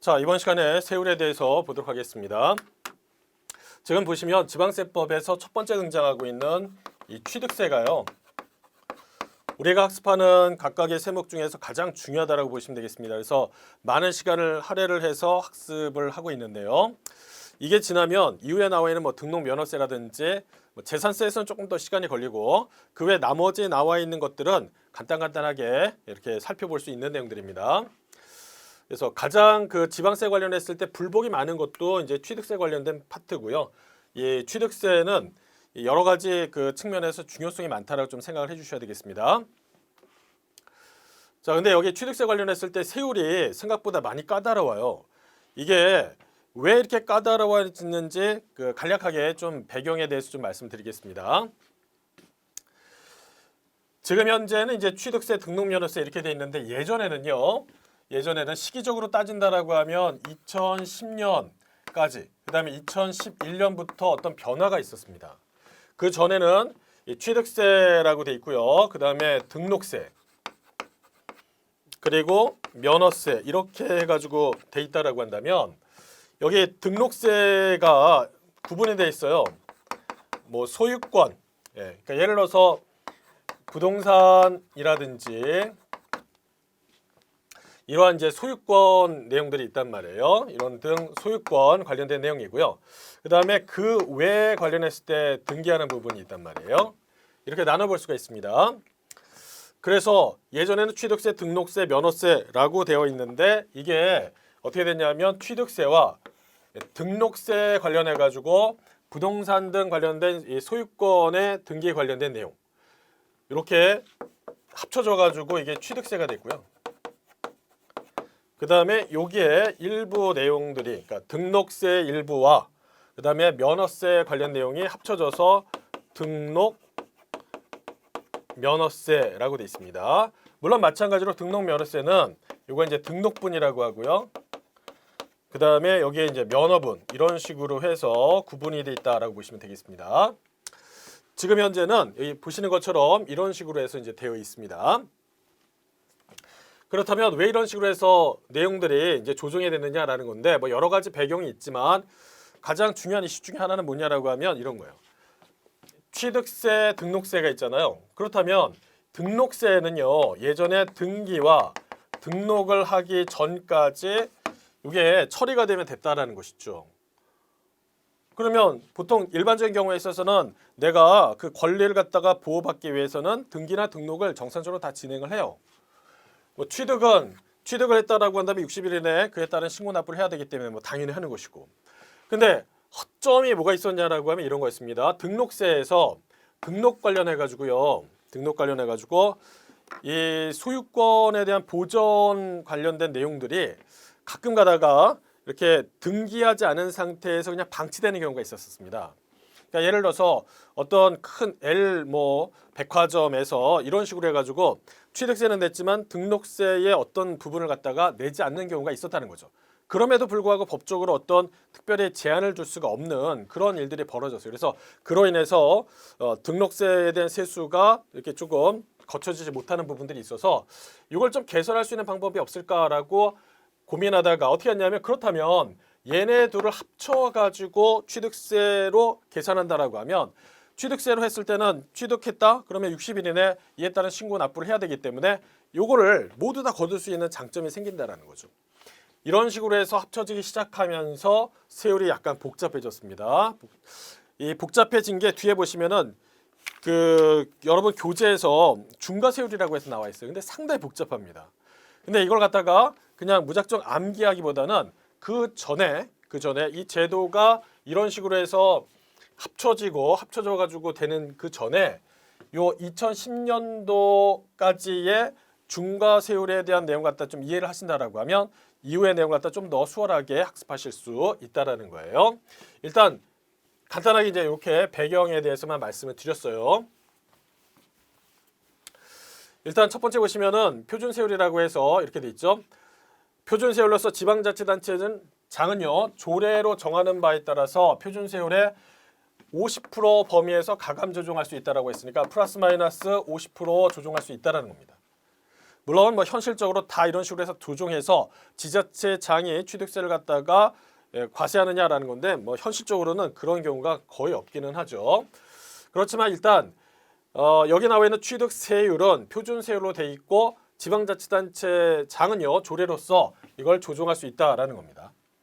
자, 이번 시간에 세율에 대해서 보도록 하겠습니다. 지금 보시면 지방세법에서 첫 번째 등장하고 있는 이 취득세가요. 우리가 학습하는 각각의 세목 중에서 가장 중요하다고 보시면 되겠습니다. 그래서 많은 시간을 할애를 해서 학습을 하고 있는데요. 이게 지나면 이후에 나와 있는 등록 면허세라든지 재산세에서는 조금 더 시간이 걸리고 그 외 나머지 나와 있는 것들은 간단하게 이렇게 살펴볼 수 있는 내용들입니다. 그래서 가장 지방세 관련했을 때 불복이 많은 것도 이제 취득세 관련된 파트고요. 이 취득세는 여러 가지 측면에서 중요성이 많다라고 좀 생각을 해주셔야 되겠습니다. 자, 근데 여기 취득세 관련했을 때 세율이 생각보다 많이 까다로워요. 이게 왜 이렇게 까다로워지는지 간략하게 좀 배경에 대해서 좀 말씀드리겠습니다. 지금 현재는 이제 취득세, 등록면허세 이렇게 돼 있는데 예전에는 시기적으로 따진다라고 하면 2010년까지, 그다음에 2011년부터 어떤 변화가 있었습니다. 그 전에는 취득세라고 돼 있고요. 그다음에 등록세, 그리고 면허세 이렇게 해가지고 돼 있다라고 한다면 여기 등록세가 구분이 돼 있어요. 소유권, 그러니까 예를 들어서 부동산이라든지 이러한 이제 소유권 내용들이 있단 말이에요. 이런 등 소유권 관련된 내용이고요. 그 다음에 그 외에 관련했을 때 등기하는 부분이 있단 말이에요. 이렇게 나눠볼 수가 있습니다. 그래서 예전에는 취득세, 등록세, 면허세라고 되어 있는데 이게 어떻게 됐냐면 취득세와 등록세 관련해 가지고 부동산 등 관련된 이 소유권의 등기에 관련된 내용 이렇게 합쳐져 가지고 이게 취득세가 됐고요. 그 다음에 여기에 일부 내용들이, 그러니까 등록세 일부와 그 다음에 면허세 관련 내용이 합쳐져서 등록 면허세라고 되어 있습니다. 물론 마찬가지로 등록 면허세는 이거 이제 등록분이라고 하고요. 그 다음에 여기에 이제 면허분 이런 식으로 해서 구분이 되어 있다라고 보시면 되겠습니다. 지금 현재는 여기 보시는 것처럼 이런 식으로 해서 이제 되어 있습니다. 그렇다면 왜 이런 식으로 해서 내용들이 이제 조정이 됐느냐라는 건데 여러 가지 배경이 있지만 가장 중요한 이슈 중에 하나는 뭐냐라고 하면 이런 거예요. 취득세, 등록세가 있잖아요. 그렇다면 등록세는요. 예전에 등기와 등록을 하기 전까지 이게 처리가 되면 됐다라는 것이죠. 그러면 보통 일반적인 경우에 있어서는 내가 그 권리를 갖다가 보호받기 위해서는 등기나 등록을 정상적으로 다 진행을 해요. 취득을 했다라고 한다면 60일 이내에 그에 따른 신고 납부를 해야 되기 때문에 당연히 하는 것이고. 근데 허점이 뭐가 있었냐라고 하면 이런 거였습니다. 등록세에서 등록 관련해 가지고요. 이 소유권에 대한 보전 관련된 내용들이 가끔 가다가 이렇게 등기하지 않은 상태에서 그냥 방치되는 경우가 있었습니다. 그러니까 예를 들어서 어떤 큰 백화점에서 이런 식으로 해가지고 취득세는 냈지만 등록세의 어떤 부분을 갖다가 내지 않는 경우가 있었다는 거죠. 그럼에도 불구하고 법적으로 어떤 특별히 제한을 줄 수가 없는 그런 일들이 벌어졌어요. 그래서 그로 인해서 등록세에 대한 세수가 이렇게 조금 거쳐지지 못하는 부분들이 있어서 이걸 좀 개선할 수 있는 방법이 없을까라고 고민하다가 어떻게 했냐면 그렇다면 얘네 둘을 합쳐가지고 취득세로 계산한다라고 하면 취득세로 했을 때는 취득했다 그러면 60일 이내 이에 따른 신고 납부를 해야 되기 때문에 요거를 모두 다 거둘 수 있는 장점이 생긴다라는 거죠. 이런 식으로 해서 합쳐지기 시작하면서 세율이 약간 복잡해졌습니다. 이 복잡해진 게 뒤에 보시면은 여러분 교재에서 중과세율이라고 해서 나와 있어요. 근데 상당히 복잡합니다. 근데 이걸 갖다가 그냥 무작정 암기하기보다는 그 전에 이 제도가 이런 식으로 해서 합쳐져 가지고 되는 그 전에 요 2010년도까지의 중과세율에 대한 내용 갖다 좀 이해를 하신다라고 하면 이후의 내용 갖다 좀 더 수월하게 학습하실 수 있다라는 거예요. 일단 간단하게 이제 이렇게 배경에 대해서만 말씀을 드렸어요. 일단 첫 번째 보시면은 표준세율이라고 해서 이렇게 돼 있죠. 표준세율로서 지방자치단체는 장은요 조례로 정하는 바에 따라서 표준세율의 50% 범위에서 가감 조정할 수 있다라고 했으니까 플러스 마이너스 50% 조정할 수 있다라는 겁니다. 물론 뭐 현실적으로 다 이런 식으로 해서 조정해서 지자체장이 취득세를 갖다가 과세하느냐라는 건데 뭐 현실적으로는 그런 경우가 거의 없기는 하죠. 그렇지만 일단 여기 나와 있는 취득세율은 표준세율로 돼 있고 지방자치단체장은요 조례로서 이걸 조정할 수 있다라는 겁니다.